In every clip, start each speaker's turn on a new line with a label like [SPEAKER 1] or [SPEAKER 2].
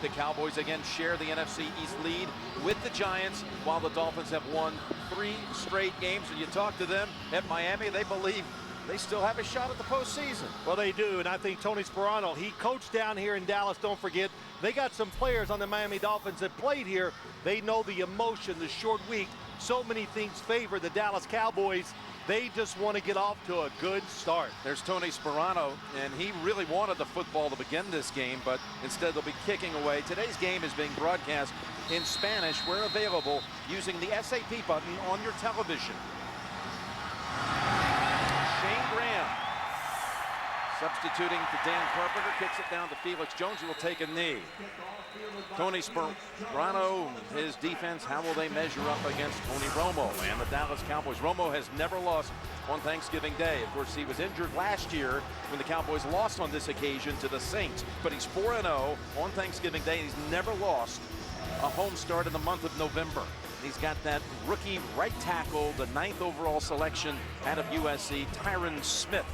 [SPEAKER 1] The Cowboys again share the NFC East lead with the Giants, while the Dolphins have won 3 straight games. And you talk to them at Miami, they believe they still have a shot at the postseason.
[SPEAKER 2] Well, they do, and I think Tony Sparano, he coached down here in Dallas. Don't forget, they got some players on the Miami Dolphins that played here. They know the emotion, the short week. So many things favor the Dallas Cowboys. They just want to get off to a good start.
[SPEAKER 1] There's Tony Sparano, and he really wanted the football to begin this game, but instead they'll be kicking away. Today's game is being broadcast in Spanish, where available, using the SAP button on your television. Shayne Graham substituting for Dan Carpenter, kicks it down to Felix Jones, who will take a knee. Tony Sparano, his defense, how will they measure up against Tony Romo and the Dallas Cowboys? Romo has never lost on Thanksgiving Day. Of course, he was injured last year when the Cowboys lost on this occasion to the Saints, but he's 4-0 on Thanksgiving Day. He's never lost a home start in the month of November. He's got that rookie right tackle, the 9th overall selection out of USC, Tyron Smith.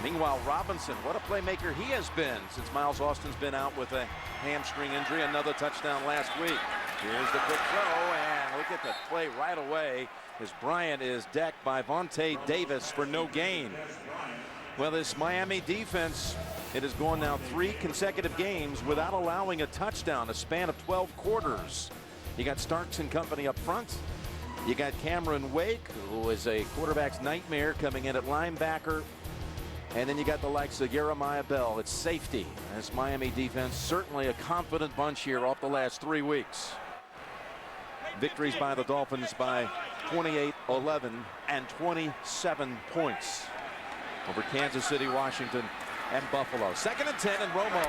[SPEAKER 1] Meanwhile, Robinson, what a playmaker he has been since Miles Austin's been out with a hamstring injury. Another touchdown last week. Here's the quick throw, and look at the play right away as Bryant is decked by Vontae Davis for no gain. Well, this Miami defense, it has gone now 3 consecutive games without allowing a touchdown, a span of 12 quarters. You got Starks and company up front. You got Cameron Wake, who is a quarterback's nightmare, coming in at linebacker. And then you got the likes of Jeremiah Bell at safety. This Miami defense, certainly a confident bunch here off the last 3 weeks. Victories by the Dolphins by 28-11 and 27 points over Kansas City, Washington, and Buffalo. 2nd and 10, and Romo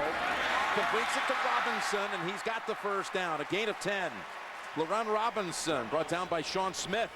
[SPEAKER 1] completes it to Robinson, and he's got the first down. A gain of 10. Laurent Robinson brought down by Sean Smith.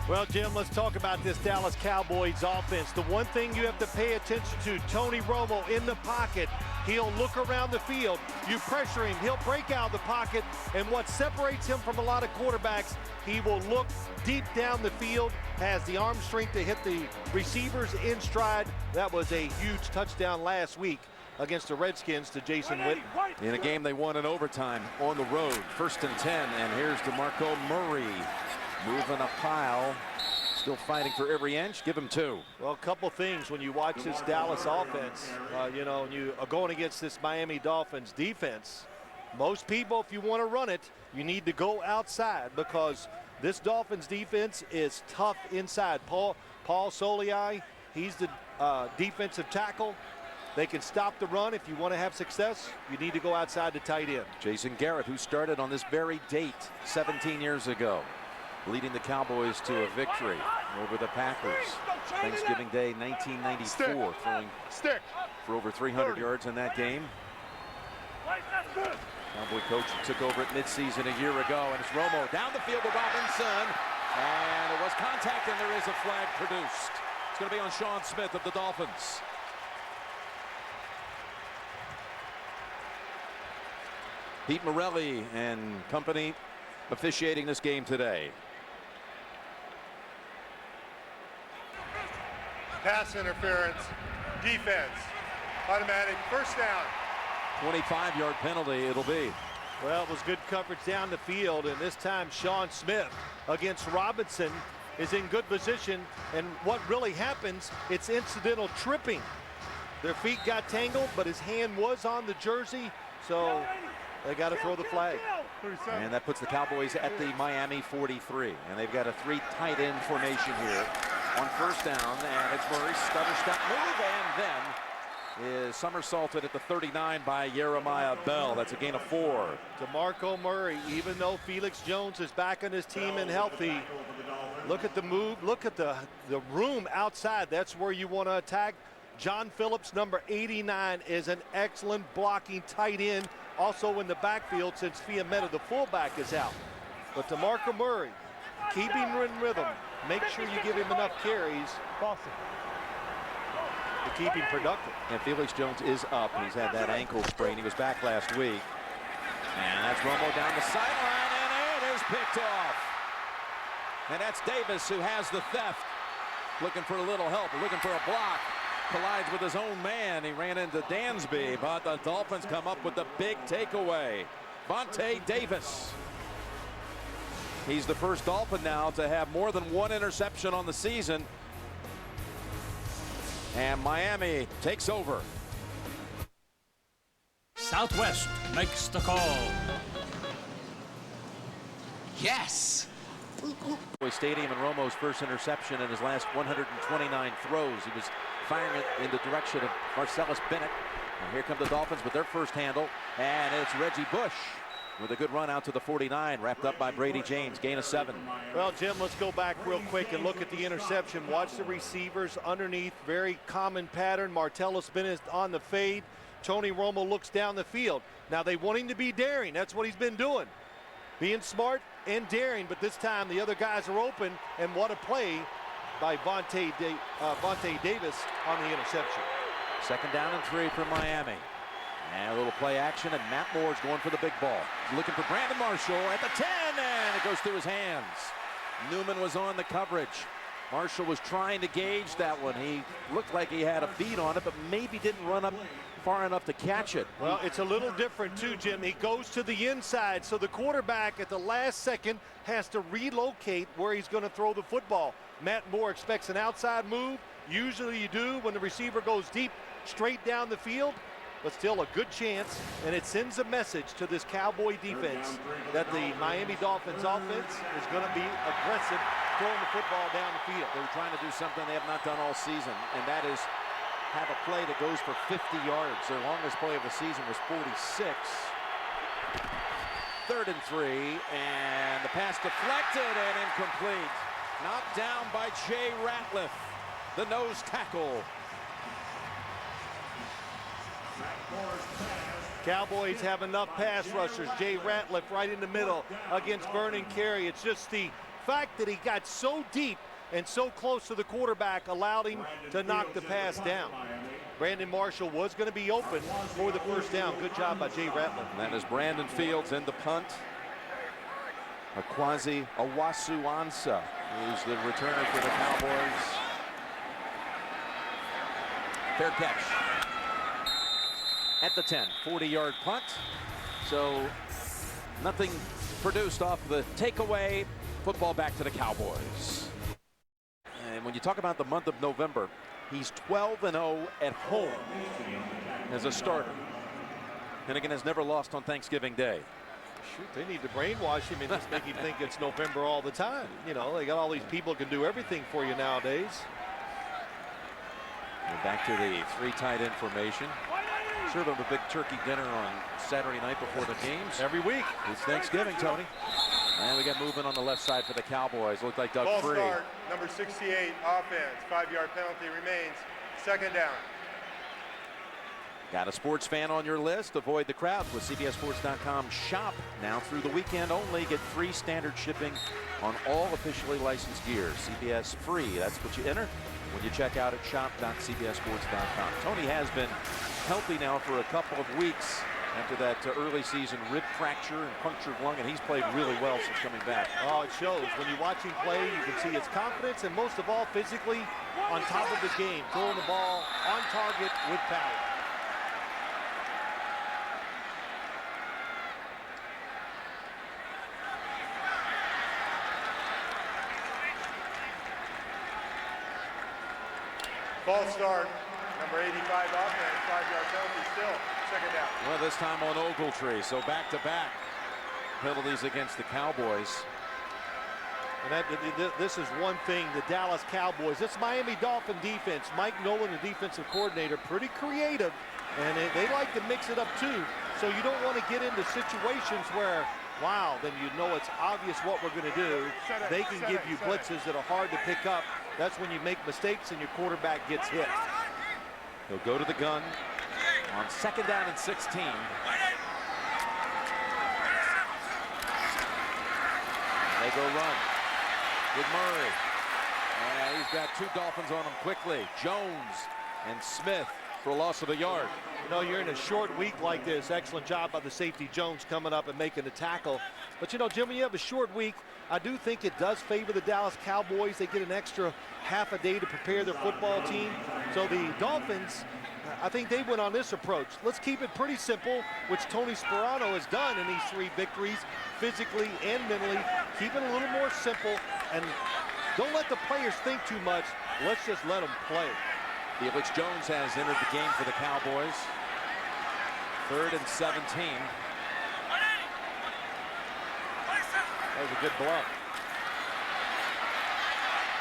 [SPEAKER 2] Well, Jim, let's talk about this Dallas Cowboys offense. The one thing you have to pay attention to, Tony Romo in the pocket. He'll look around the field. You pressure him, he'll break out of the pocket. And what separates him from a lot of quarterbacks, he will look deep down the field, has the arm strength to hit the receivers in stride. That was a huge touchdown last week against the Redskins to Jason Witten.
[SPEAKER 1] In a game they won in overtime on the road. 1st and 10, and here's DeMarco Murray. Moving a pile, still fighting for every inch. Give him 2.
[SPEAKER 2] Well, a couple things when you watch this Dallas offense, you know, and you are going against this Miami Dolphins defense. Most people, if you want to run it, you need to go outside because this Dolphins defense is tough inside. Paul Soliai, he's the defensive tackle. They can stop the run. If you want to have success, you need to go outside to tight end.
[SPEAKER 1] Jason Garrett, who started on this very date 17 years ago, leading the Cowboys to a victory over the Packers. Thanksgiving Day 1994, throwing for over 300 yards in that game. Cowboy coach took over at midseason a year ago, and it's Romo down the field to Robinson, and it was contact, and there is a flag produced. It's going to be on Sean Smith of the Dolphins. Pete Morelli and company officiating this game today.
[SPEAKER 3] Pass interference, defense, automatic first down.
[SPEAKER 1] 25-yard penalty it'll be.
[SPEAKER 2] Well, it was good coverage down the field, and this time Sean Smith against Robinson is in good position, and what really happens, it's incidental tripping. Their feet got tangled, but his hand was on the jersey, so they got to throw the flag.
[SPEAKER 1] And that puts the Cowboys at the Miami 43, and they've got a 3 tight end formation here on 1st down, and it's Murray, stutter step move, and then is somersaulted at the 39 by Jeremiah Bell. That's a gain of 4.
[SPEAKER 2] DeMarco Murray, even though Felix Jones is back on his team and healthy, look at the move, look at the room outside. That's where you want to attack. John Phillips, number 89, is an excellent blocking tight end, also in the backfield since Fiametta, the fullback, is out. But DeMarco Murray, keep him in rhythm. Make sure you give him enough carries to keep him productive.
[SPEAKER 1] And Felix Jones is up. He's had that ankle sprain. He was back last week. And that's Romo down the sideline, and it is picked off. And that's Davis who has the theft. Looking for a little help, looking for a block. collides with his own man. He ran into Dansby, but the Dolphins come up with the big takeaway. Vontae Davis. He's the first Dolphin now to have more than one interception on the season. And Miami takes over.
[SPEAKER 4] Southwest makes the call. Yes.
[SPEAKER 1] Stadium and Romo's first interception in his last 129 throws. He was firing it in the direction of Marcellus Bennett. And here come the Dolphins with their first handle. And it's Reggie Bush with a good run out to the 49, wrapped up by Brady James, gain of 7.
[SPEAKER 2] Well, Jim, let's go back real quick and look at the interception. Watch the receivers underneath. Very common pattern. Martellus Bennett on the fade. Tony Romo looks down the field. Now, they want him to be daring. That's what he's been doing. Being smart and daring, but this time the other guys are open. And what a play by Vontae Davis on the interception.
[SPEAKER 1] 2nd down and 3 for Miami. And a little play action, and Matt Moore's going for the big ball. Looking for Brandon Marshall at the 10, and it goes through his hands. Newman was on the coverage. Marshall was trying to gauge that one. He looked like he had a beat on it, but maybe didn't run up far enough to catch it.
[SPEAKER 2] Well, it's a little different too, Jim. He goes to the inside, so the quarterback at the last second has to relocate where he's going to throw the football. Matt Moore expects an outside move. Usually you do when the receiver goes deep, straight down the field. But still a good chance, and it sends a message to this Cowboy defense that the Miami Dolphins offense is going to be aggressive throwing the football down the field.
[SPEAKER 1] They were trying to do something they have not done all season, and that is have a play that goes for 50 yards. Their longest play of the season was 46. 3rd and 3, and the pass deflected and incomplete. Knocked down by Jay Ratliff, the nose tackle.
[SPEAKER 2] Cowboys have enough pass rushers. Jay Ratliff right in the middle against Vernon Carey. It's just the fact that he got so deep and so close to the quarterback allowed him to knock the pass down. Brandon Marshall was going to be open for the first down. Good job by Jay Ratliff.
[SPEAKER 1] And that is Brandon Fields in the punt. Akwazi Owusu-Ansah, who's the returner for the Cowboys. Fair catch. At the 10, 40-yard punt. So nothing produced off the takeaway. Football back to the Cowboys. And when you talk about the month of November, he's 12-0 at home as a starter. Finnegan has never lost on Thanksgiving Day.
[SPEAKER 2] Shoot, they need to brainwash him and just make him think it's November all the time. You know, they got all these people who can do everything for you nowadays.
[SPEAKER 1] We're back to the 3 tight end formation. Serve them a big turkey dinner on Saturday night before the games.
[SPEAKER 2] Every week.
[SPEAKER 1] It's Thanksgiving, Tony. And we got movement on the left side for the Cowboys. Looked like Doug
[SPEAKER 3] Ball
[SPEAKER 1] Free.
[SPEAKER 3] start, number 68, offense. 5-yard penalty remains. 2nd down.
[SPEAKER 1] Got a sports fan on your list? Avoid the crowd with CBSSports.com shop. Now through the weekend only. Get free standard shipping on all officially licensed gear. CBS free. That's what you enter when you check out at shop.cbssports.com. Tony has been healthy now for a couple of weeks after that early season rib fracture and punctured lung, and he's played really well since coming back.
[SPEAKER 2] Oh, it shows. When you watch him play, you can see his confidence and most of all physically on top of his game, throwing the ball on target with power.
[SPEAKER 3] Ball start, number 85, offense. 5-yard penalty still. 2nd down.
[SPEAKER 1] Well, this time on Ogletree, so back-to-back penalties against the Cowboys.
[SPEAKER 2] And this is one thing, the Dallas Cowboys, this Miami Dolphin defense, Mike Nolan, the defensive coordinator, pretty creative, and they like to mix it up too. So you don't want to get into situations where, wow, then you know it's obvious what we're going to do. They can give you blitzes that are hard to pick up. That's when you make mistakes and your quarterback gets hit.
[SPEAKER 1] He'll go to the gun on 2nd down and 16. They go run with Murray. And he's got 2 Dolphins on him quickly. Jones and Smith for a loss of a yard.
[SPEAKER 2] You know, you're in a short week like this. Excellent job by the safety Jones coming up and making the tackle. But, you know, Jim, when you have a short week, I do think it does favor the Dallas Cowboys. They get an extra half a day to prepare their football team. So the Dolphins, I think they went on this approach. Let's keep it pretty simple, which Tony Sparano has done in these 3 victories, physically and mentally. Keep it a little more simple, and don't let the players think too much. Let's just let them play.
[SPEAKER 1] Felix Jones has entered the game for the Cowboys. 3rd and 17.
[SPEAKER 2] That was a good block.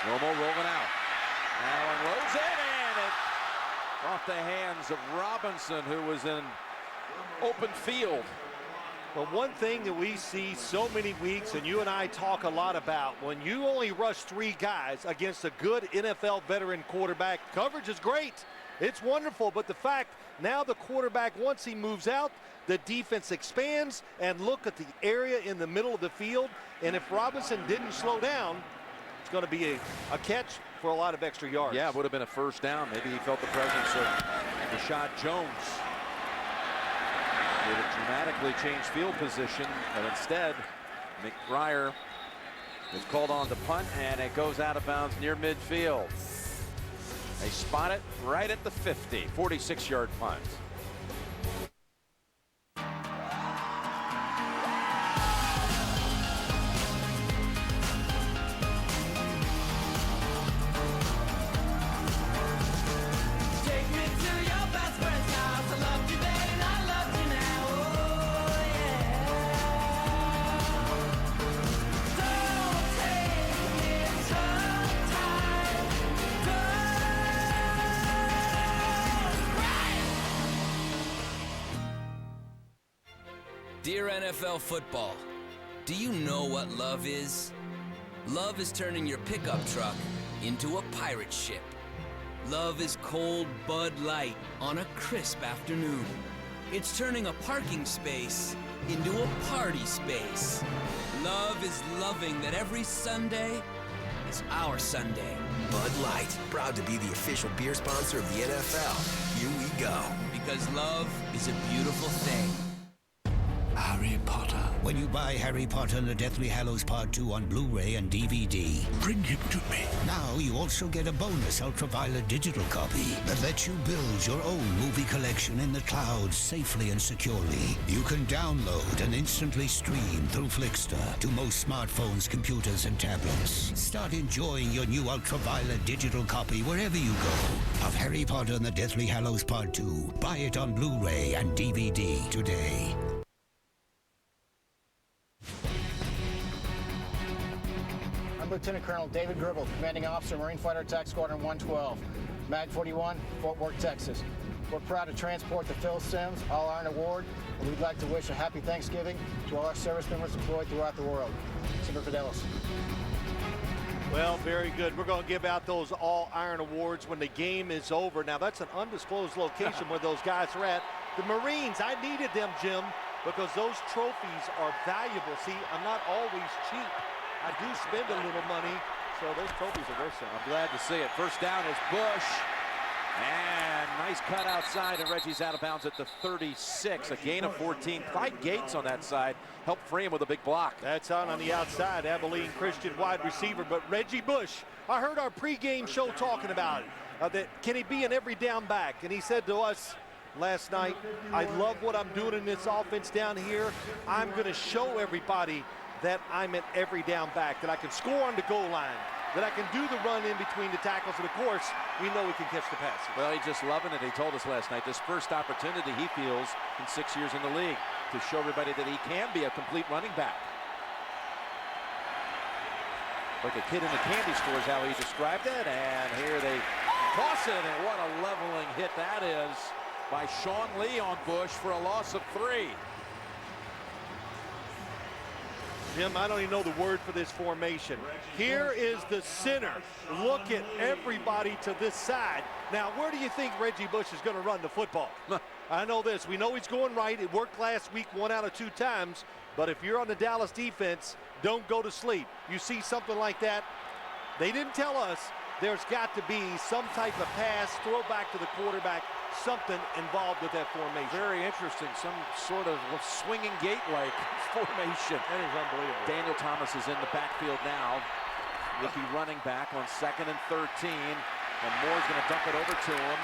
[SPEAKER 1] Romo rolling out. Now unloads it, and it off the hands of Robinson, who was in open field.
[SPEAKER 2] But one thing that we see so many weeks, and you and I talk a lot about, when you only rush 3 guys against a good NFL veteran quarterback, coverage is great. It's wonderful, but the fact now the quarterback, once he moves out, the defense expands, and look at the area in the middle of the field. And if Robinson didn't slow down, it's going to be a catch for a lot of extra yards.
[SPEAKER 1] Yeah, it would have been a first down. Maybe he felt the presence of Rashad Jones. Would have dramatically changed field position, but instead, McBriar is called on to punt, and it goes out of bounds near midfield. They spot it right at the 50, 46-yard punt.
[SPEAKER 5] Dear NFL football, do you know what love is? Love is turning your pickup truck into a pirate ship. Love is cold Bud Light on a crisp afternoon. It's turning a parking space into a party space. Love is loving that every Sunday is our Sunday.
[SPEAKER 6] Bud Light, proud to be the official beer sponsor of the NFL. Here we go.
[SPEAKER 5] Because love is a beautiful thing.
[SPEAKER 7] Harry Potter. When you buy Harry Potter and the Deathly Hallows Part 2 on Blu-ray and DVD, bring him to me. Now you also get a bonus ultraviolet digital copy that lets you build your own movie collection in the cloud safely and securely. You can download and instantly stream through Flickster to most smartphones, computers, and tablets. Start enjoying your new ultraviolet digital copy wherever you go of Harry Potter and the Deathly Hallows Part 2. Buy it on Blu-ray and DVD today.
[SPEAKER 8] Lieutenant Colonel David Gribble, Commanding Officer, Marine Fighter Attack Squadron 112, Mag 41, Fort Worth, Texas. We're proud to transport the Phil Simms All Iron Award, and we'd like to wish a happy Thanksgiving to all our service members deployed throughout the world. Semper Fidelis.
[SPEAKER 2] Well, very good. We're going to give out those All Iron Awards when the game is over. Now, that's an undisclosed location where those guys are at. The Marines, I needed them, Jim, because those trophies are valuable. See, I'm not always cheap. I do spend a little money, so those trophies are worth something.
[SPEAKER 1] I'm glad to see it. First down is Bush. And nice cut outside, and Reggie's out of bounds at the 36. A gain of 14. Clyde Gates on that side helped free him with a big block.
[SPEAKER 2] That's on the outside. Abilene Christian wide receiver, but Reggie Bush, I heard our pregame show talking about it. That can he be an every down back? And he said to us last night, I love what I'm doing in this offense down here. I'm going to show everybody that I'm an every down back, that I can score on the goal line, that I can do the run in between the tackles, and of course, we know he can catch the passes.
[SPEAKER 1] Well, he's just loving it. He told us last night, this first opportunity he feels in 6 years in the league to show everybody that he can be a complete running back. Like a kid in the candy store is how he described it, and here they toss it, and what a leveling hit that is by Sean Lee on Bush for a loss of 3.
[SPEAKER 2] Jim, I don't even know the word for this formation. Here is the center. Look at everybody to this side. Now, where do you think Reggie Bush is going to run the football? I know this. We know he's going right. It worked last week 1 out of 2 times. But if you're on the Dallas defense, don't go to sleep. You see something like that, they didn't tell us. There's got to be some type of pass, throw back to the quarterback, something involved with that formation.
[SPEAKER 1] Very interesting. Some sort of swinging gate-like formation.
[SPEAKER 2] That is unbelievable.
[SPEAKER 1] Daniel Thomas is in the backfield now. Rookie running back on 2nd and 13. And Moore's going to dump it over to him.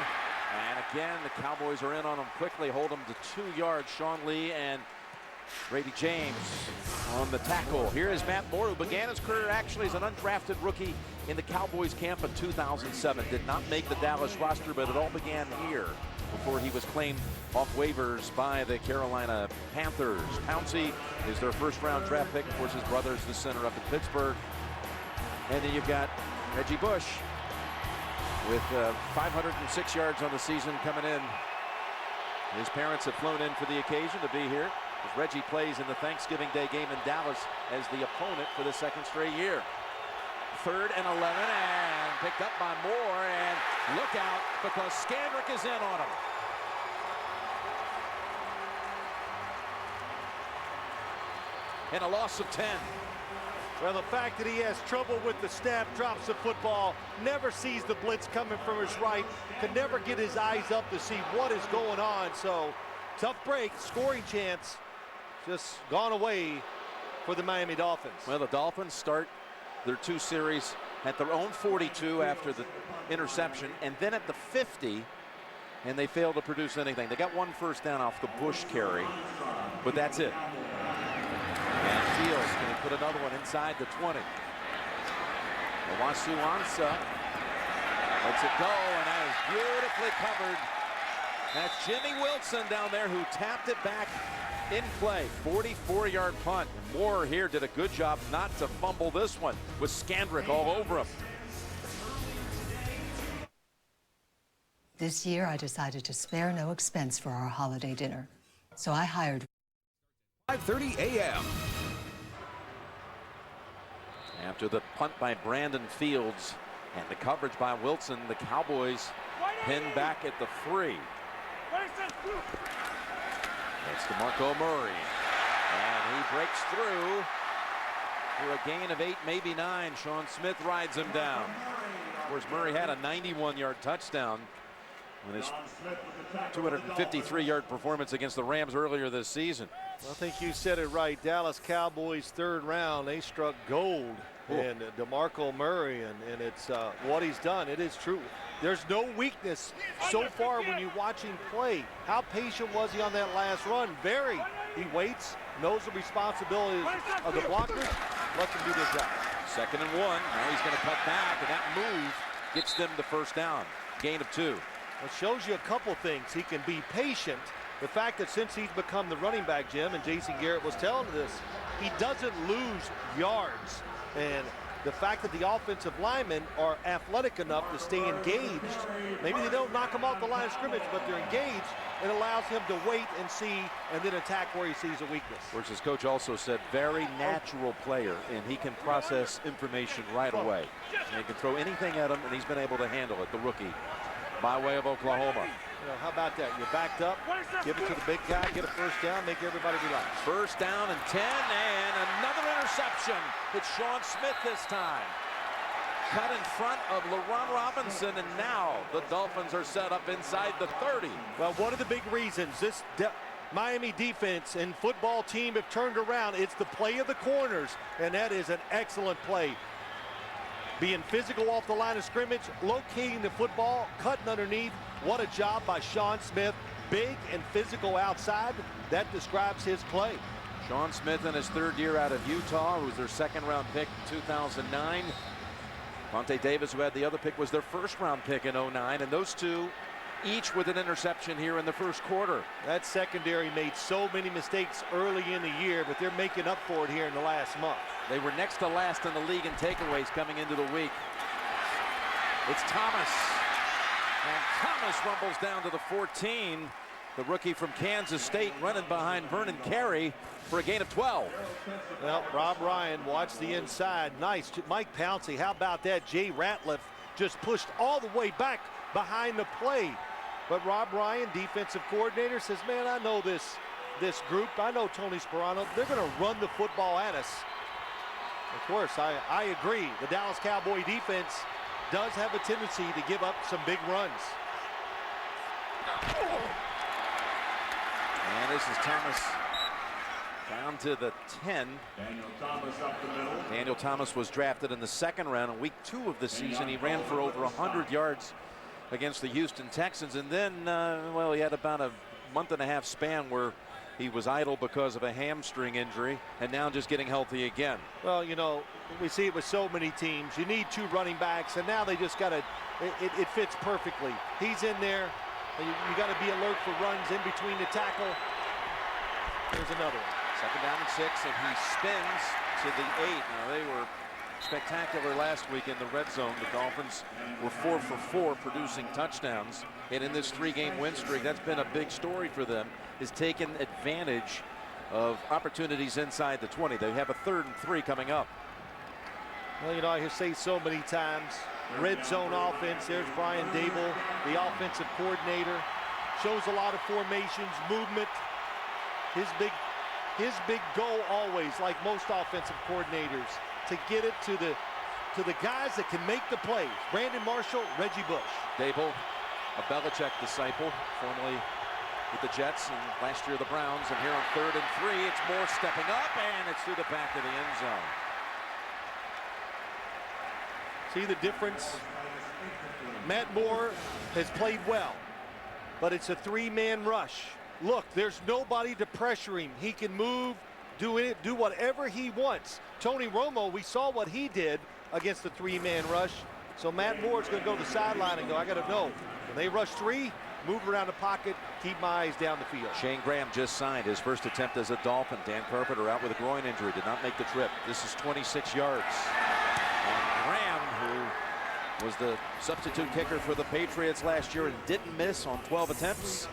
[SPEAKER 1] And again, the Cowboys are in on him quickly. Hold him to 2 yards. Sean Lee and Brady James on the tackle. Here is Matt Moore, who began his career actually as an undrafted rookie in the Cowboys camp in 2007. Did not make the Dallas roster, but it all began here before he was claimed off waivers by the Carolina Panthers. Pouncey is their first-round draft pick. Of course, his brother's the center up in Pittsburgh. And then you've got Reggie Bush with 506 yards on the season coming in. His parents have flown in for the occasion to be here, as Reggie plays in the Thanksgiving Day game in Dallas as the opponent for the 2nd straight year. 3rd and 11, and picked up by Moore, and look out because Scandrick is in on him. And a loss of 10.
[SPEAKER 2] Well, the fact that he has trouble with the snap, drops the football, never sees the blitz coming from his right, can never get his eyes up to see what is going on. So, tough break, scoring chance, just gone away for the Miami Dolphins.
[SPEAKER 1] Well, the Dolphins start their 2 series at their own 42 after the interception, and then at the 50, and they failed to produce anything. They got 1 first down off the Bush carry, but that's it. And Fields going to put another one inside the 20. Owasu Ansah lets it go, and that is beautifully covered. That's Jimmy Wilson down there who tapped it back in play. 44-yard punt. And Moore here did a good job not to fumble this one with Scandrick all over him.
[SPEAKER 9] This year, I decided to spare no expense for our holiday dinner. So I hired
[SPEAKER 6] 5:30 a.m.
[SPEAKER 1] After the punt by Brandon Fields and the coverage by Wilson, the Cowboys pinned back at the 3. It's DeMarco Murray, and he breaks through for a gain of 8, maybe 9. Sean Smith rides him down. Of course, Murray had a 91-yard touchdown in his 253-yard performance against the Rams earlier this season.
[SPEAKER 2] I think you said it right. Dallas Cowboys 3rd round, they struck gold. And DeMarco Murray, and it's what he's done. It is true. There's no weakness so far when you watch him play. How patient was he on that last run? Very. He waits, knows the responsibilities of the blockers, lets them do their job.
[SPEAKER 1] 2nd and 1. Now he's going to cut back, and that move gets them the first down. Gain of 2.
[SPEAKER 2] It shows you a couple things. He can be patient. The fact that since he's become the running back, Jim, and Jason Garrett was telling this, he doesn't lose yards. And the fact that the offensive linemen are athletic enough to stay engaged, maybe they don't knock him off the line of scrimmage, but they're engaged. It allows him to wait and see and then attack where he sees a weakness.
[SPEAKER 1] Which his coach also said, very natural player, and he can process information right away. And he can throw anything at him, and he's been able to handle it, the rookie, by way of Oklahoma.
[SPEAKER 2] You know, how about that? You're backed up, give it to the big guy, get a first down, make everybody relax.
[SPEAKER 1] First down and 10, and another interception. It's Sean Smith this time. Cut in front of Laurent Robinson, and now the Dolphins are set up inside the 30.
[SPEAKER 2] Well, one of the big reasons this Miami defense and football team have turned around, it's the play of the corners, and that is an excellent play. Being physical off the line of scrimmage, locating the football, cutting underneath. What a job by Sean Smith. Big and physical outside. That describes his play.
[SPEAKER 1] Sean Smith in his 3rd year out of Utah, who was their 2nd-round pick in 2009. Vontae Davis, who had the other pick, was their 1st-round pick in 09. And those two, each with an interception here in the 1st quarter.
[SPEAKER 2] That secondary made so many mistakes early in the year, but they're making up for it here in the last month.
[SPEAKER 1] They were next to last in the league in takeaways coming into the week. It's Thomas. And Thomas rumbles down to the 14. The rookie from Kansas State running behind Vernon Carey for a gain of 12.
[SPEAKER 2] Well, Rob Ryan watched the inside. Nice. Mike Pouncey, how about that? Jay Ratliff just pushed all the way back behind the play. But Rob Ryan, defensive coordinator, says, man, I know this group. I know Tony Sperano. They're going to run the football at us. Of course, I agree. The Dallas Cowboy defense does have a tendency to give up some big runs.
[SPEAKER 1] And this is Thomas down to the 10. Daniel Thomas was drafted in the 2nd round in week 2 of the season. He ran for over 100 yards against the Houston Texans, and then well, he had about a month-and-a-half span where he was idle because of a hamstring injury, and now just getting healthy again.
[SPEAKER 2] Well, you know, we see it with so many teams. You need 2 running backs, and now they just got to, it fits perfectly. He's in there. You got to be alert for runs in between the tackle. There's another one.
[SPEAKER 1] 2nd down and 6, and he spins to the 8. Now, they were spectacular last week in the red zone. The Dolphins were 4 for 4 producing touchdowns, and in this 3-game win streak, that's been a big story for them, is taking advantage of opportunities inside the 20. They have a 3rd and 3 coming up.
[SPEAKER 2] Well, you know, I say so many times, red zone offense. There's Brian Dable, the offensive coordinator. Shows a lot of formations, movement. His big goal always, like most offensive coordinators, to get it to the guys that can make the plays. Brandon Marshall, Reggie Bush.
[SPEAKER 1] Dable, a Belichick disciple, formerly with the Jets and last year the Browns. And here on 3rd and 3, it's Moore stepping up, and it's through the back of the end zone.
[SPEAKER 2] See the difference? Matt Moore has played well, but it's a 3-man rush. Look, there's nobody to pressure him. He can move, do whatever he wants. Tony Romo, we saw what he did against the 3-man rush. So Matt Moore's going to go to the sideline and go, I got to know. When they rush 3, move around the pocket, keep my eyes down the field.
[SPEAKER 1] Shayne Graham just signed his first attempt as a Dolphin. Dan Carpenter out with a groin injury, did not make the trip. This is 26 yards. And Graham, who was the substitute kicker for the Patriots last year and didn't miss on 12 attempts,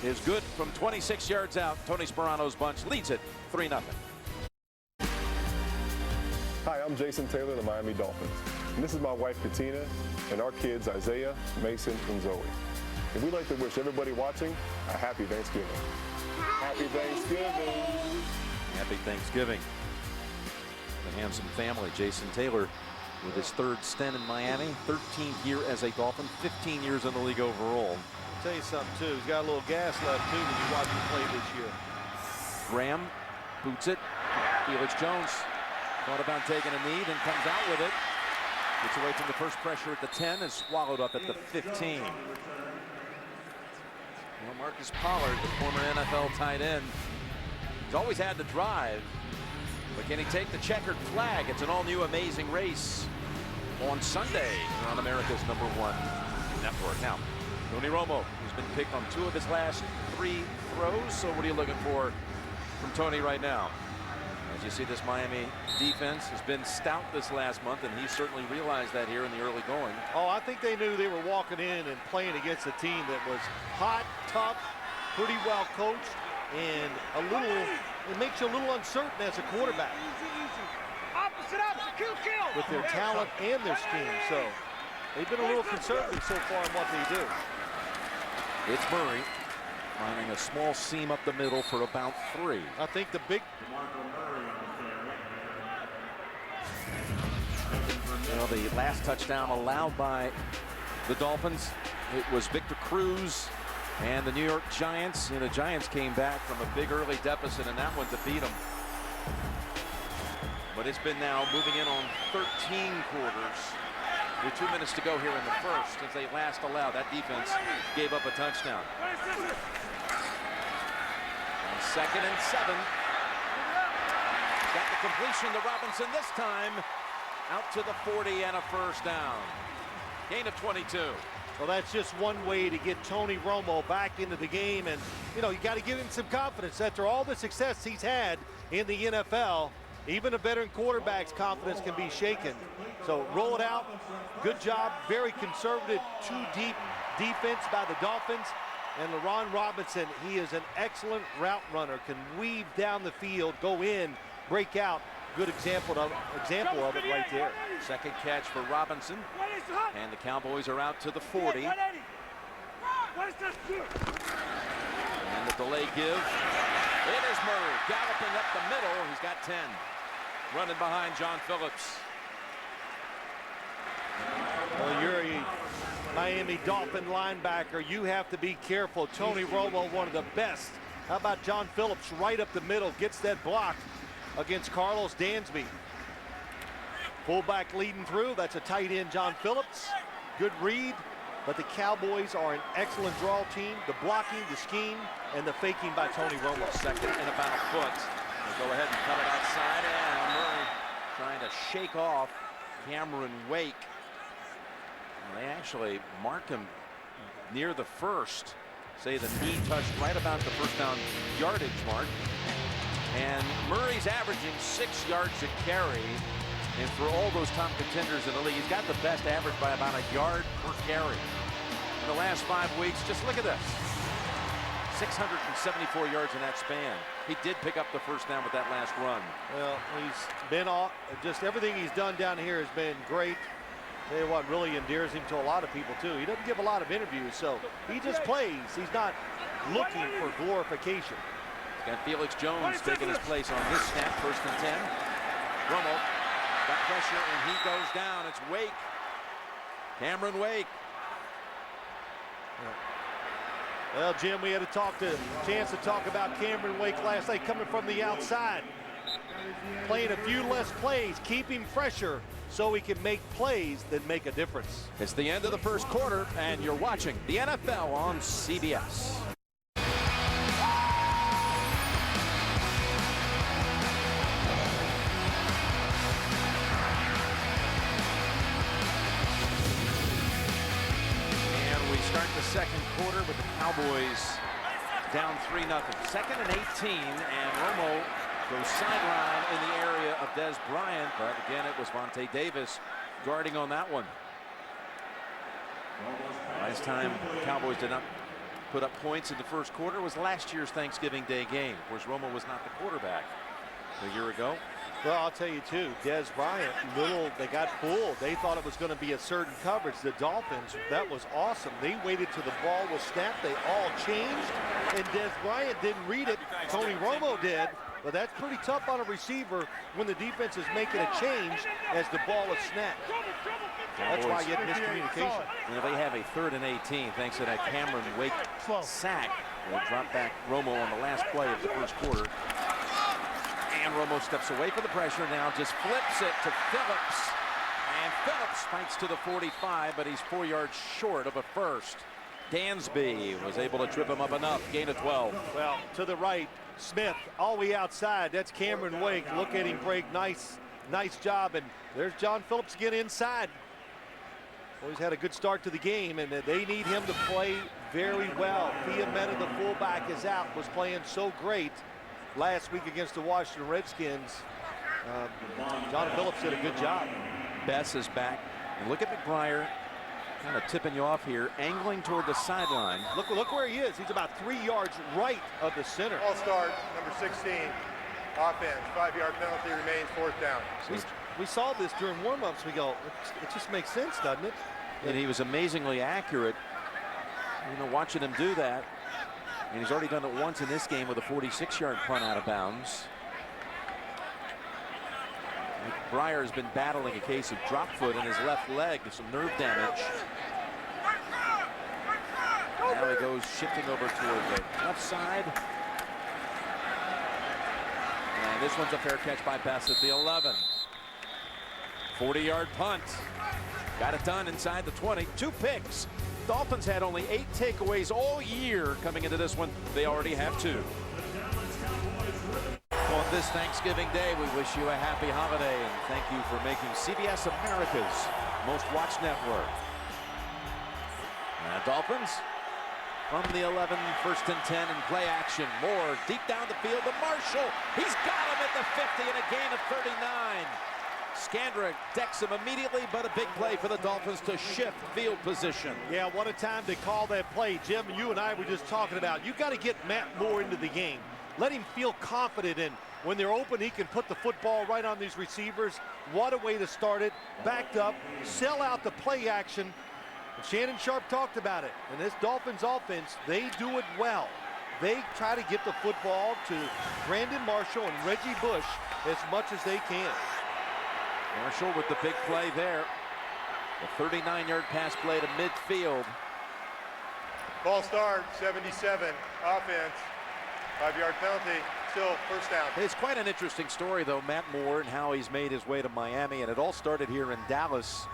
[SPEAKER 1] is good from 26 yards out. Tony Sperano's bunch leads it 3-0.
[SPEAKER 10] Hi, I'm Jason Taylor of the Miami Dolphins. And this is my wife, Katina, and our kids, Isaiah, Mason, and Zoe. And we'd like to wish everybody watching a happy Thanksgiving. Happy Thanksgiving.
[SPEAKER 1] Happy Thanksgiving. The handsome family, Jason Taylor, with his 3rd stint in Miami, 13th year as a Dolphin, 15 years in the league overall.
[SPEAKER 2] I'll tell you something, too. He's got a little gas left, too, when you watch him play this year.
[SPEAKER 1] Graham boots it. Felix Jones thought about taking a knee, then comes out with it. Gets away from the first pressure at the 10 and swallowed up at the 15. Well, Marcus Pollard, the former NFL tight end, he's always had the drive, but can he take the checkered flag? It's an all-new Amazing Race on Sunday on America's #1 network. Now, Tony Romo, who's been picked on 2 of his last 3 throws. So what are you looking for from Tony right now? As you see, this Miami defense has been stout this last month, and he certainly realized that here in the early going.
[SPEAKER 2] Oh, I think they knew they were walking in and playing against a team that was hot, tough, pretty well coached, and it makes you a little uncertain as a quarterback with their talent and their scheme. So they've been a little conservative so far in what they do.
[SPEAKER 1] It's Murray finding a small seam up the middle for about 3.
[SPEAKER 2] I think the big...
[SPEAKER 1] Well, the last touchdown allowed by the Dolphins, it was Victor Cruz and the New York Giants. And the Giants came back from a big early deficit in that one to beat them. But it's been now moving in on 13 quarters with 2 minutes to go here in the first since they last allowed. That defense gave up a touchdown. On 2nd and 7. Got the completion to Robinson this time. Out to the 40 and a first down. Gain of 22.
[SPEAKER 2] Well, that's just one way to get Tony Romo back into the game. And, you know, you got to give him some confidence. After all the success he's had in the NFL, even a veteran quarterback's confidence can be shaken. So roll it out. Good job. Very conservative, 2-deep defense by the Dolphins. And Laurent Robinson, he is an excellent route runner. Can weave down the field, go in, break out. Good example of it right there.
[SPEAKER 1] Second catch for Robinson. And the Cowboys are out to the 40. And the delay give. It is Murray galloping up the middle. He's got 10. Running behind John Phillips.
[SPEAKER 2] Well, Miami Dolphin linebacker. You have to be careful. Tony Romo, one of the best. How about John Phillips right up the middle, gets that block against Carlos Dansby. Fullback leading through, that's a tight end, John Phillips. Good read, but the Cowboys are an excellent draw team. The blocking, the scheme, and the faking by Tony Romo.
[SPEAKER 1] Second and about a foot. They'll go ahead and cut it outside, and Murray trying to shake off Cameron Wake. They actually marked him near the first. Say the knee touched right about the first down yardage mark. And Murray's averaging 6 yards a carry. And for all those top contenders in the league, he's got the best average by about a yard per carry. In the last 5 weeks, just look at this. 674 yards in that span. He did pick up the first down with that last run.
[SPEAKER 2] Well, he's been off. Just everything he's done down here has been great. Tell you what really endears him to a lot of people too. He doesn't give a lot of interviews, so he just plays. He's not looking for glorification.
[SPEAKER 1] He's got Felix Jones taking his place on his snap, 1st and 10. Romo got pressure and he goes down. It's Wake. Cameron Wake.
[SPEAKER 2] Well, Jim, we had a chance to talk about Cameron Wake last night, coming from the outside, playing a few less plays, keeping fresher so he can make plays that make a difference.
[SPEAKER 1] It's the end of the first quarter, and you're watching the NFL on CBS. And we start the second quarter with the Cowboys down 3-0. 2nd and 18, and Romo goes sideline in the area of Des Bryant, but again it was Vontae Davis guarding on that one. Last time the Cowboys did not put up points in the first quarter was last year's Thanksgiving Day game. Of course, Romo was not the quarterback a year ago.
[SPEAKER 2] Well, I'll tell you too, Des Bryant, they got fooled. They thought it was going to be a certain coverage. The Dolphins, that was awesome. They waited till the ball was snapped. They all changed, and Des Bryant didn't read it. Tony Romo did. But that's pretty tough on a receiver when the defense is making a change as the ball is snapped. That's why you get miscommunication.
[SPEAKER 1] And they have a 3rd and 18 thanks to that Cameron Wake sack. They'll drop back Romo on the last play of the first quarter. And Romo steps away from the pressure now, just flips it to Phillips. And Phillips fights to the 45, but he's 4 yards short of a first. Dansby was able to trip him up enough, gain of 12.
[SPEAKER 2] Well, to the right, Smith all the way outside. That's Cameron Wake. Look at him break. Nice job. And there's John Phillips again inside. Always had a good start to the game, and they need him to play very well. Fiametta, the fullback, is out. Was playing so great last week against the Washington Redskins. John Phillips did a good job.
[SPEAKER 1] Bess is back. And look at McBriar. Kind of tipping you off here, angling toward the sideline.
[SPEAKER 2] Look where he is. He's about 3 yards right of the center.
[SPEAKER 3] Ball start, number 16, offense. 5-yard penalty remains, 4th down.
[SPEAKER 2] We saw this during warmups. We go, it just makes sense, doesn't it?
[SPEAKER 1] And he was amazingly accurate. You know, watching him do that. And he's already done it once in this game with a 46-yard punt out of bounds. McBriar has been battling a case of drop foot in his left leg, some nerve damage. Now he goes shifting over toward the left side. And this one's a fair catch by Bess at the 11. 40-yard punt. Got it done inside the 20. 2 picks. Dolphins had only 8 takeaways all year coming into this one. They already have 2. On this Thanksgiving Day, we wish you a happy holiday and thank you for making CBS America's most watched network. And Dolphins from the 11, 1st and 10 in play action. Moore deep down the field to Marshall. He's got him at the 50 and a gain of 39. Scandrick decks him immediately, but a big play for the Dolphins to shift field position.
[SPEAKER 2] Yeah, what a time to call that play. Jim, you and I were just talking about, you got to get Matt Moore into the game. Let him feel confident in when they're open, he can put the football right on these receivers. What a way to start it. Backed up, sell out the play action. And Shannon Sharp talked about it. And this Dolphins offense, they do it well. They try to get the football to Brandon Marshall and Reggie Bush as much as they can.
[SPEAKER 1] Marshall with the big play there. The 39-yard pass play to midfield.
[SPEAKER 3] Ball start, 77, offense, 5-yard penalty, still first down.
[SPEAKER 1] It's quite an interesting story, though, Matt Moore, and how he's made his way to Miami. And it all started here in Dallas.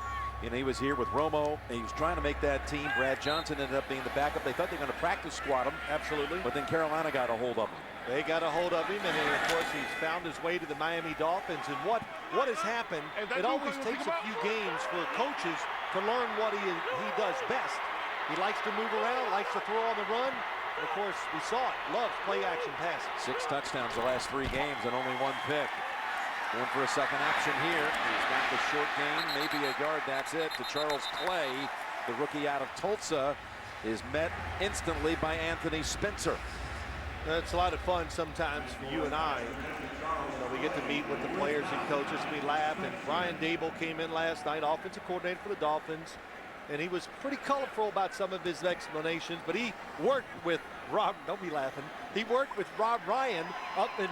[SPEAKER 1] You know, he was here with Romo, and he was trying to make that team. Brad Johnson ended up being the backup. They thought they were going to practice squad him.
[SPEAKER 2] Absolutely.
[SPEAKER 1] But then Carolina got a hold of him.
[SPEAKER 2] They got a hold of him, and then, of course, he's found his way to the Miami Dolphins. And what has happened, it always takes a few games for coaches to learn what he does best. He likes to move around, likes to throw on the run. And, of course, we saw it. Loves play-action passes.
[SPEAKER 1] 6 touchdowns the last 3 games and only 1 pick. Going for a second option here. He's got the short gain, maybe a yard, that's it, to Charles Clay. The rookie out of Tulsa is met instantly by Anthony Spencer.
[SPEAKER 2] It's a lot of fun sometimes for you and I. You know, we get to meet with the players and coaches. We laugh. And Brian Dable came in last night, offensive coordinator for the Dolphins. And he was pretty colorful about some of his explanations. But he worked with Rob, don't be laughing. He worked with Rob Ryan up in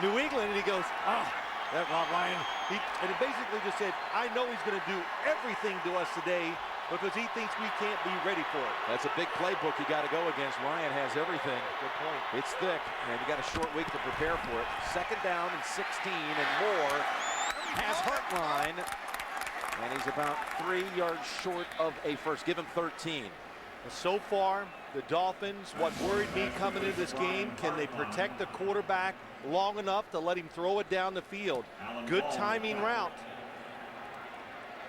[SPEAKER 2] New England. And he goes, that Rob Ryan. And he basically just said, I know he's going to do everything to us today because he thinks we can't be ready for it.
[SPEAKER 1] That's a big playbook you got to go against. Ryan has everything.
[SPEAKER 2] Good point.
[SPEAKER 1] It's thick, and you got a short week to prepare for it. Second down and 16, and Moore has Hartline, and he's about 3 yards short of a first. Give him 13.
[SPEAKER 2] So far, the Dolphins, what worried me coming into this game, can they protect the quarterback long enough to let him throw it down the field? Good timing route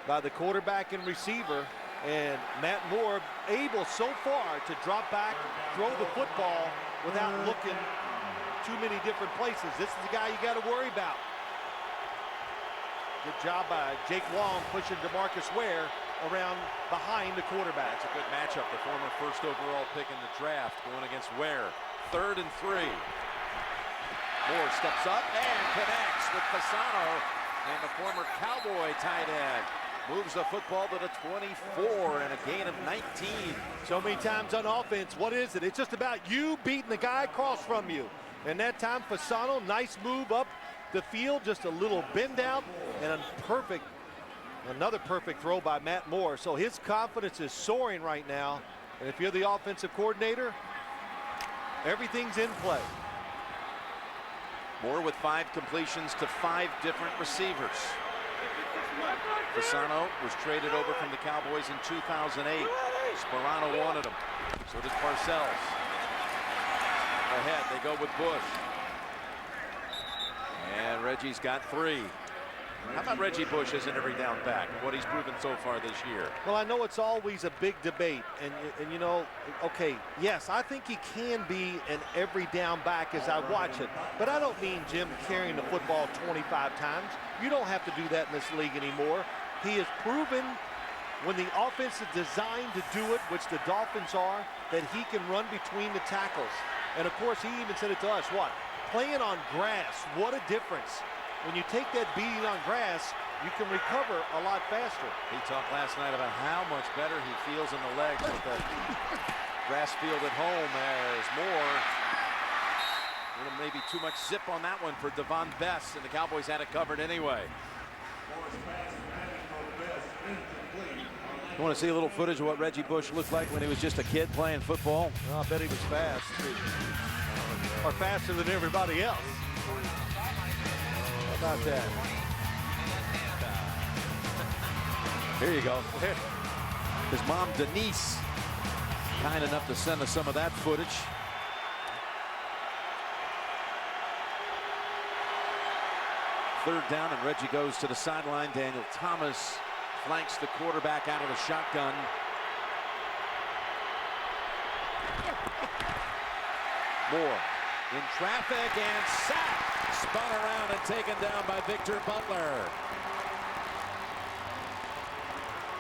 [SPEAKER 2] by the quarterback and receiver. And Matt Moore able so far to drop back, throw the football without looking too many different places. This is the guy you got to worry about. Good job by Jake Long pushing DeMarcus Ware around behind the quarterback.
[SPEAKER 1] It's a good matchup. The former first overall pick in the draft going against Ware. 3rd and 3. Moore steps up and connects with Fasano, and the former Cowboy tight end moves the football to the 24 and a gain of 19.
[SPEAKER 2] So many times on offense, what is it? It's just about you beating the guy across from you. And that time, Fasano, nice move up the field, just a little bend out, and another perfect throw by Matt Moore. So his confidence is soaring right now. And if you're the offensive coordinator, everything's in play.
[SPEAKER 1] Moore with 5 completions to 5 different receivers. Fasano was traded over from the Cowboys in 2008. Sperano wanted him. So does Parcells. Ahead, they go with Bush. And Reggie's got 3. How about Reggie Bush as an every down back and what he's proven so far this year?
[SPEAKER 2] Well, I know it's always a big debate. And you know, okay, yes, I think he can be an every down back as I watch it. But I don't mean Jim carrying the football 25 times. You don't have to do that in this league anymore. He has proven when the offense is designed to do it, which the Dolphins are, that he can run between the tackles. And of course, he even said it to us, what? Playing on grass, what a difference. When you take that beating on grass, you can recover a lot faster.
[SPEAKER 1] He talked last night about how much better he feels in the legs with the grass field at home. There's Moore. Maybe too much zip on that one for Devon Bess, and the Cowboys had it covered anyway. You want to see a little footage of what Reggie Bush looked like when he was just a kid playing football?
[SPEAKER 2] Oh, I bet he was fast. Or faster than everybody else. How about that?
[SPEAKER 1] Here you go. His mom, Denise, kind enough to send us some of that footage. Third down, and Reggie goes to the sideline. Daniel Thomas flanks the quarterback out of the shotgun. Moore in traffic and sacked. Spun around and taken down by Victor Butler.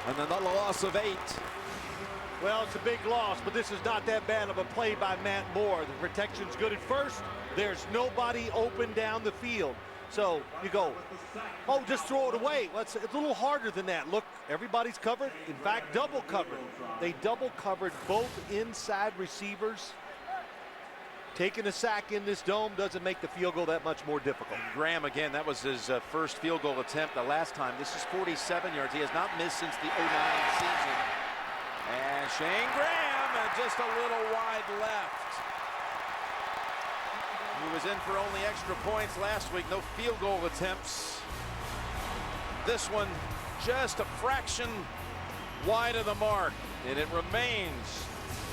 [SPEAKER 1] And then the loss of 8.
[SPEAKER 2] Well, it's a big loss, but this is not that bad of a play by Matt Moore. The protection's good at first. There's nobody open down the field. So you go, oh, just throw it away. Well, it's a little harder than that. Look, everybody's covered. In fact, double covered. They double covered both inside receivers. taking a sack in this dome doesn't make the field goal that much more difficult.
[SPEAKER 1] Graham, again, that was his first field goal attempt the last time. This is 47 yards. He has not missed since the 09 season. And Shayne Graham just a little wide left. He was in for only extra points last week. No field goal attempts. This one just a fraction wide of the mark. And it remains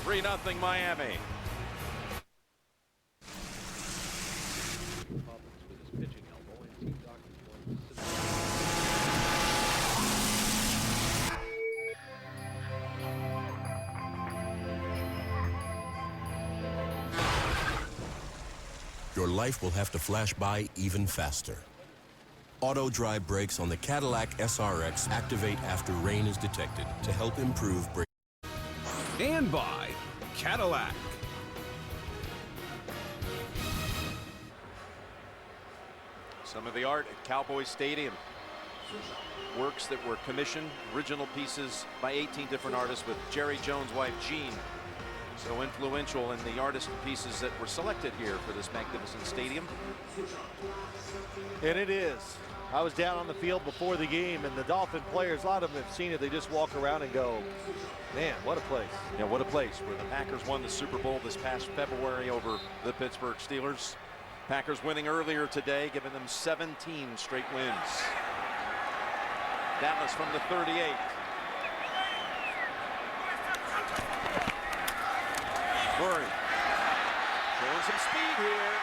[SPEAKER 1] 3-0 Miami.
[SPEAKER 11] Your life will have to flash by even faster. Auto dry brakes on the Cadillac SRX activate after rain is detected to help improve brake.
[SPEAKER 12] And by Cadillac.
[SPEAKER 1] Some of the art at Cowboys Stadium. Works that were commissioned, original pieces by 18 different artists, with Jerry Jones' wife Jean so influential in the artist pieces that were selected here for this magnificent stadium.
[SPEAKER 2] And it is. I was down on the field before the game, and the Dolphin players, a lot of them have seen it. They just walk around and go, man, what a place.
[SPEAKER 1] Yeah, what a place, where the Packers won the Super Bowl this past February over the Pittsburgh Steelers. Packers winning earlier today, giving them 17 straight wins. Dallas from the 38. Murray showing some speed here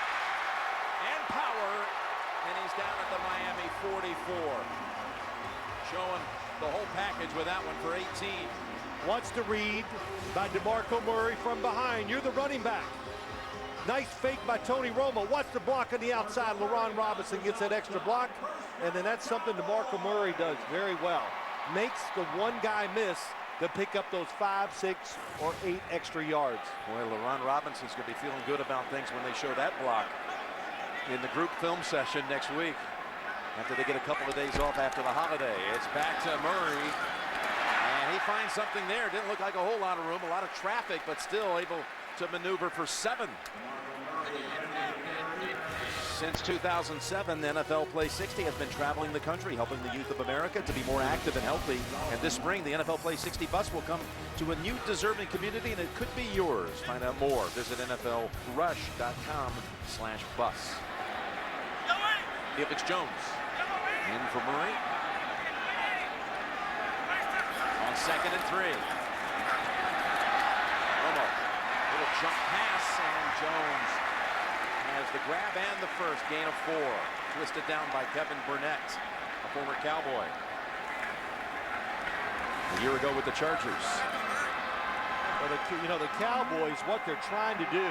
[SPEAKER 1] and power, and he's down at the Miami 44. Showing the whole package with that one for 18.
[SPEAKER 2] Wants to read by DeMarco Murray from behind. You're the running back. Nice fake by Tony Romo. Watch the block on the outside. Laurent Robinson gets that extra block, and then that's something DeMarco Murray does very well. Makes the one guy miss to pick up those 5, 6, or 8 extra yards.
[SPEAKER 1] Boy, Laurent Robinson's going to be feeling good about things when they show that block in the group film session next week, after they get a couple of days off after the holiday. It's back to Murray, and he finds something there. Didn't look like a whole lot of room, a lot of traffic, but still able to maneuver for 7. Since 2007, the NFL Play 60 has been traveling the country, helping the youth of America to be more active and healthy. And this spring, the NFL Play 60 bus will come to a new deserving community, and it could be yours. Find out more. Visit NFLrush.com/bus. Felix Jones in for Murray. On 2nd and 3. Romo, little jump pass, and Jones has the grab and the first, gain of 4. Twisted down by Kevin Burnett, a former Cowboy. A year ago with the Chargers.
[SPEAKER 2] Well, the Cowboys, what they're trying to do,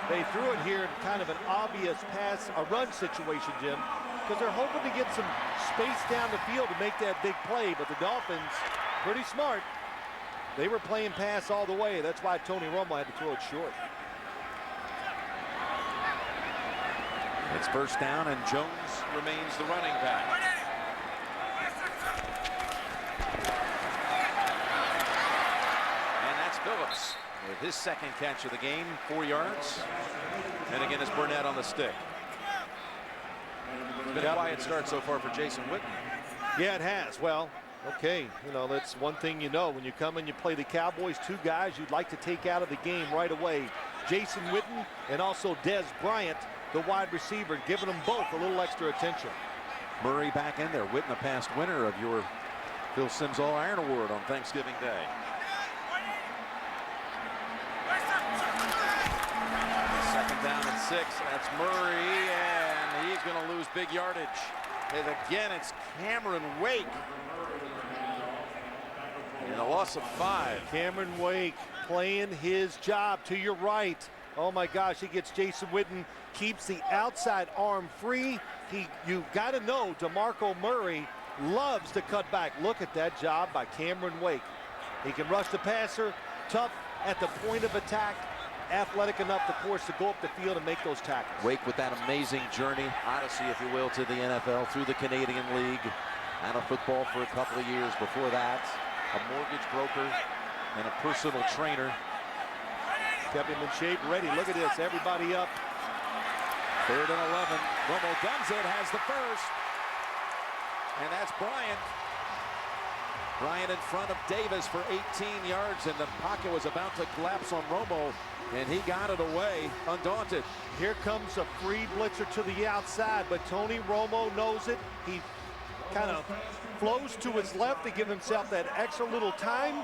[SPEAKER 2] they threw it here in kind of an obvious pass, a run situation, Jim, because they're hoping to get some space down the field to make that big play. But the Dolphins, pretty smart. They were playing pass all the way. That's why Tony Romo had to throw it short.
[SPEAKER 1] It's first down, and Jones remains the running back. And that's Phillips with his second catch of the game, 4 yards. And again, it's Burnett on the stick. It's been a quiet start so far for Jason Witten.
[SPEAKER 2] Yeah, it has. Well, okay, that's one thing when you come and you play the Cowboys, 2 guys you'd like to take out of the game right away. Jason Witten and also Dez Bryant, the wide receiver, giving them both a little extra attention.
[SPEAKER 1] Murray back in there. Witten, a past winner of your Phil Simms All-Iron Award on Thanksgiving Day. Second down and 6. That's Murray, and he's going to lose big yardage. And again, it's Cameron Wake. And a loss of 5.
[SPEAKER 2] Cameron Wake playing his job to your right. Oh my gosh, he gets Jason Witten, keeps the outside arm free. You got to know DeMarco Murray loves to cut back. Look at that job by Cameron Wake. He can rush the passer, tough at the point of attack, athletic enough, of course, to go up the field and make those tackles.
[SPEAKER 1] Wake with that amazing journey, odyssey, if you will, to the NFL through the Canadian League. Out of football for a couple of years before that. A mortgage broker and a personal trainer.
[SPEAKER 2] Kept him in shape, ready. Look at this, everybody up.
[SPEAKER 1] 3rd and 11. Romo guns it, has the first. And that's Bryant. Bryant in front of Davis for 18 yards, and the pocket was about to collapse on Romo, and he got it away, undaunted.
[SPEAKER 2] Here comes a free blitzer to the outside, but Tony Romo knows it. He kind of flows to his left to give himself that extra little time,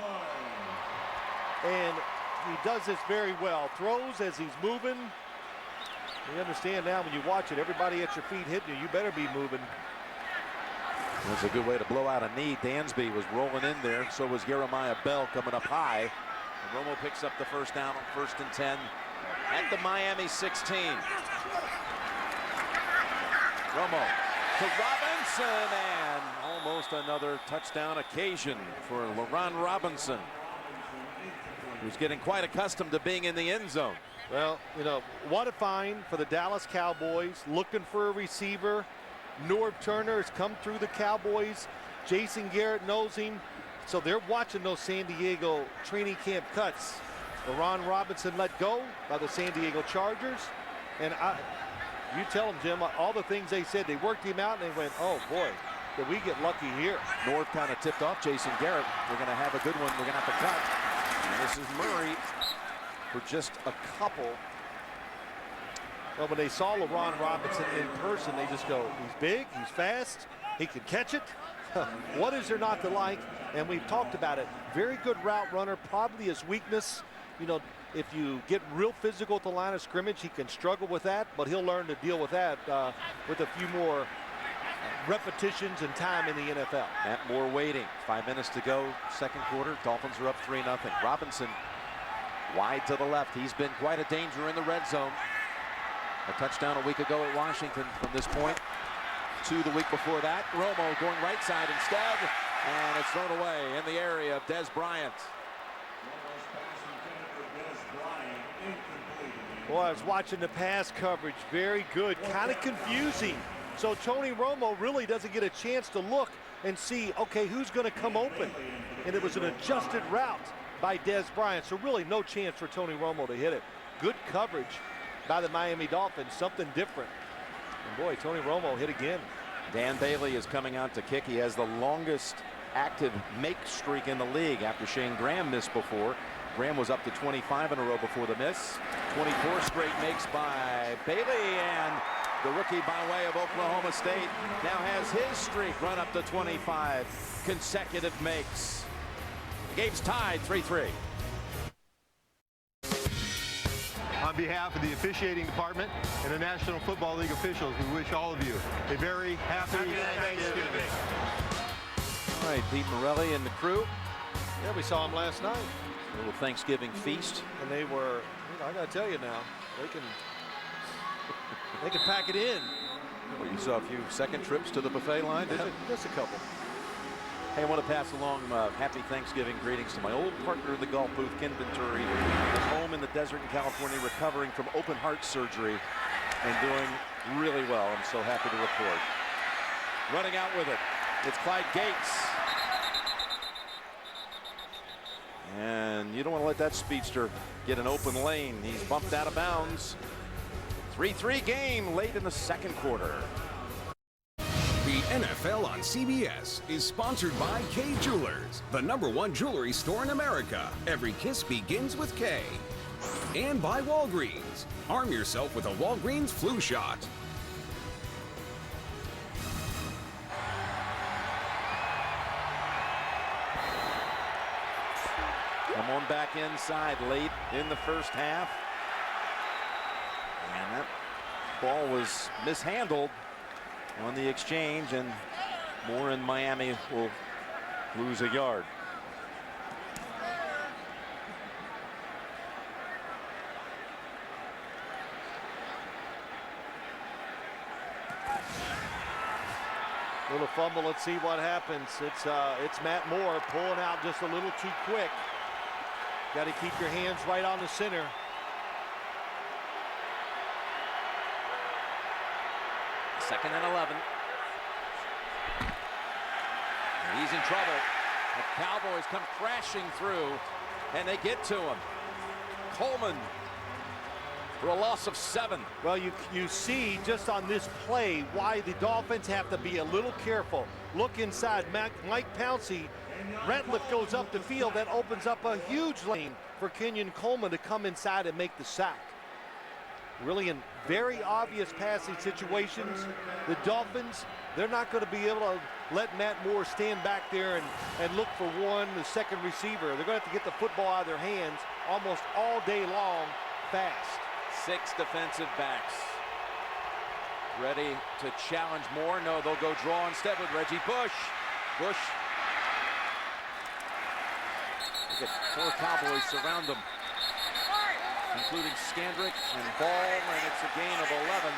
[SPEAKER 2] and he does this very well. Throws as he's moving. You understand now when you watch it, everybody at your feet hitting you, you better be moving.
[SPEAKER 1] That's a good way to blow out a knee. Dansby was rolling in there. So was Jeremiah Bell coming up high. And Romo picks up the first down on 1st and 10 at the Miami 16. Romo to Robinson, and almost another touchdown occasion for Laurent Robinson, who's getting quite accustomed to being in the end zone.
[SPEAKER 2] Well, you know, what a find for the Dallas Cowboys, looking for a receiver. Norv Turner has come through the Cowboys. Jason Garrett knows him. So they're watching those San Diego training camp cuts. Laurent Robinson let go by the San Diego Chargers. And you tell them, Jim, all the things they said. They worked him out and they went, oh boy, did we get lucky here.
[SPEAKER 1] Norv kind of tipped off Jason Garrett. We're going to have a good one. We're going to have to cut. And this is Murray for just a couple.
[SPEAKER 2] Well, when they saw Laurent Robinson in person, they just go, he's big, he's fast, he can catch it. What is there not to like? And we've talked about it. Very good route runner, probably his weakness. You know, if you get real physical at the line of scrimmage, he can struggle with that, but he'll learn to deal with that with a few more repetitions and time in the NFL.
[SPEAKER 1] Matt Moore waiting. 5 minutes to go, 2nd quarter. Dolphins are up 3-0. Robinson wide to the left. He's been quite a danger in the red zone. A touchdown a week ago at Washington from this point. 2 the week before that. Romo going right side instead, and it's thrown away in the area of Des Bryant.
[SPEAKER 2] Boy, I was watching the pass coverage. Very good, kind of confusing. So Tony Romo really doesn't get a chance to look and see, okay, who's going to come open? And it was an adjusted route by Des Bryant, so really no chance for Tony Romo to hit it. Good coverage by the Miami Dolphins, something different. And boy, Tony Romo hit again.
[SPEAKER 1] Dan Bailey is coming out to kick. He has the longest active make streak in the league after Shayne Graham missed before. Graham was up to 25 in a row before the miss. 24 straight makes by Bailey, and the rookie by way of Oklahoma State now has his streak run up to 25 consecutive makes. The game's tied 3-3.
[SPEAKER 3] On behalf of the officiating department and the National Football League officials, we wish all of you a very happy Thanksgiving.
[SPEAKER 1] All right, Pete Morelli and the crew.
[SPEAKER 2] Yeah, we saw him last night.
[SPEAKER 1] A little Thanksgiving feast.
[SPEAKER 2] And they were, you know, I got to tell you now, they can pack it in.
[SPEAKER 1] Well, you saw a few second trips to the buffet line, did you?
[SPEAKER 2] Just a couple.
[SPEAKER 1] Hey, I want to pass along happy Thanksgiving greetings to my old partner in the golf booth, Ken Venturi, who's home in the desert in California, recovering from open heart surgery and doing really well. I'm so happy to report. Running out with it, it's Clyde Gates. And you don't want to let that speedster get an open lane. He's bumped out of bounds. 3-3 game late in the 2nd quarter.
[SPEAKER 12] The NFL on CBS is sponsored by Kay Jewelers, the #1 jewelry store in America. Every kiss begins with K. And by Walgreens. Arm yourself with a Walgreens flu shot.
[SPEAKER 1] Come on back inside late in the first half. And that ball was mishandled on the exchange, and Moore in Miami will lose a yard.
[SPEAKER 2] Little fumble, let's see what happens. It's Matt Moore pulling out just a little too quick. Got to keep your hands right on the center.
[SPEAKER 1] Second and 11. And he's in trouble. The Cowboys come crashing through, and they get to him. Coleman for a loss of 7.
[SPEAKER 2] Well, you see just on this play why the Dolphins have to be a little careful. Look inside. Mike Pouncey, Ratliff goes up the field. That opens up a huge lane for Kenyon Coleman to come inside and make the sack. Really in very obvious passing situations. The Dolphins, they're not going to be able to let Matt Moore stand back there and look for the second receiver. They're going to have to get the football out of their hands almost all day long fast.
[SPEAKER 1] 6 defensive backs ready to challenge Moore. No, they'll go draw instead with Reggie Bush. Bush. Look at 4 Cowboys surround them, including Skandrick and Ball, and it's a gain of 11.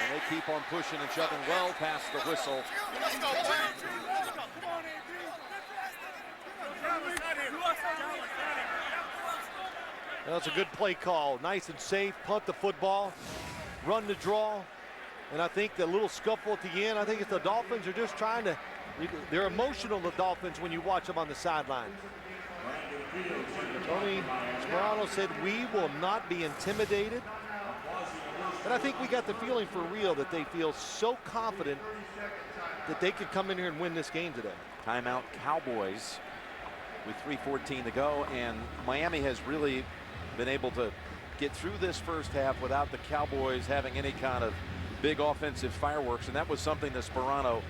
[SPEAKER 1] And they keep on pushing and shoving well past the whistle.
[SPEAKER 2] That's a good play call. Nice and safe. Punt the football, run the draw. And I think the little scuffle at the end, I think it's the Dolphins are just trying to, they're emotional, the Dolphins, when you watch them on the sideline. Tony Romo said, we will not be intimidated. And I think we got the feeling for real that they feel so confident that they could come in here and win this game today.
[SPEAKER 1] Timeout Cowboys with 3:14 to go, and Miami has really been able to get through this first half without the Cowboys having any kind of big offensive fireworks, and that was something that Sperano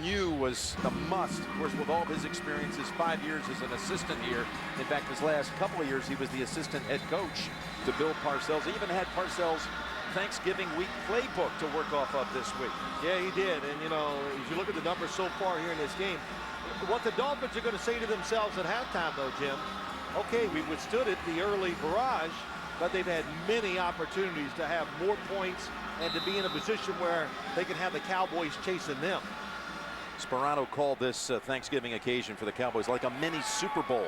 [SPEAKER 1] knew was a must. Of course, with all of his experiences, 5 years as an assistant here. In fact, his last couple of years, he was the assistant head coach to Bill Parcells. He even had Parcells' Thanksgiving week playbook to work off of this week.
[SPEAKER 2] Yeah, he did. And, you know, as you look at the numbers so far here in this game, what the Dolphins are going to say to themselves at halftime, though, Jim, okay, we withstood it, the early barrage, but they've had many opportunities to have more points and to be in a position where they can have the Cowboys chasing them.
[SPEAKER 1] Sperano called this Thanksgiving occasion for the Cowboys like a mini Super Bowl.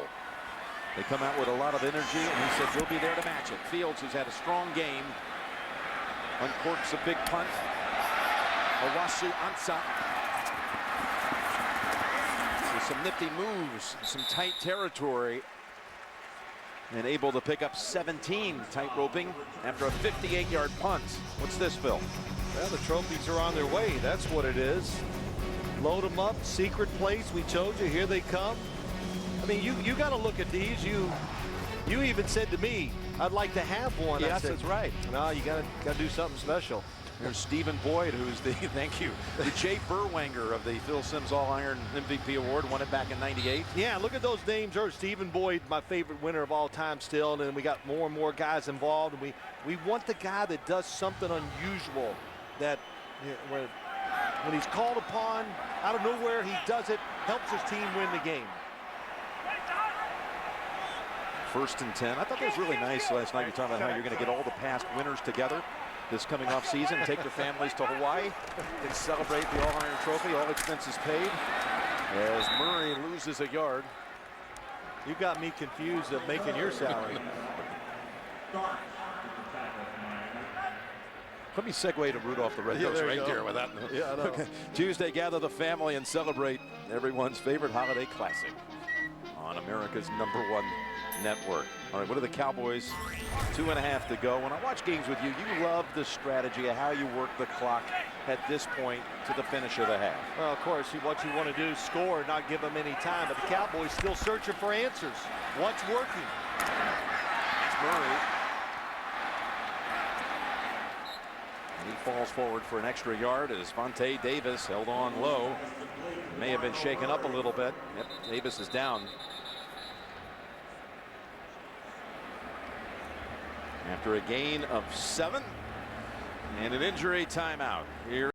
[SPEAKER 1] They come out with a lot of energy, and he said he'll be there to match it. Fields, who's had a strong game, uncorks a big punt. Owasu Ansah with some nifty moves, some tight territory, and able to pick up 17 tight roping after a 58-yard punt. What's this, Phil?
[SPEAKER 2] Well, the trophies are on their way. That's what it is. Load them up. Secret place. We told you. Here they come. I mean, you got to look at these. You even said to me, I'd like to have one.
[SPEAKER 1] Yes, that's right.
[SPEAKER 2] No, you got to do something special.
[SPEAKER 1] There's Stephen Boyd, who's the, thank you, the Jay Burwanger of the Phil Simms All-Iron MVP Award, won it back in '98.
[SPEAKER 2] Yeah, look at those names. There's Stephen Boyd, my favorite winner of all time still, and then we got more and more guys involved. And we want the guy that does something unusual, that when he's called upon out of nowhere, he does it, helps his team win the game.
[SPEAKER 1] 1st and 10. I thought that was really nice last night. You're talking about how you're going to get all the past winners together this coming off season, take their families to Hawaii and celebrate the All-Iron Trophy, all expenses paid, as Murray loses a yard.
[SPEAKER 2] You got me confused of making your salary.
[SPEAKER 1] Let me segue to Rudolph the Red-Nosed Reindeer with that.
[SPEAKER 2] Yeah, I know.
[SPEAKER 1] Okay. Tuesday, gather the family and celebrate everyone's favorite holiday classic on America's #1 network. All right, what are the Cowboys? 2.5 to go. When I watch games with you, you love the strategy of how you work the clock at this point to the finish of the half.
[SPEAKER 2] Well, of course, what you want to do is score, not give them any time. But the Cowboys still searching for answers. What's working?
[SPEAKER 1] It's Murray. And he falls forward for an extra yard as Vontae Davis held on low. May have been shaken up a little bit. Yep, Davis is down. After a gain of 7 and an injury timeout here.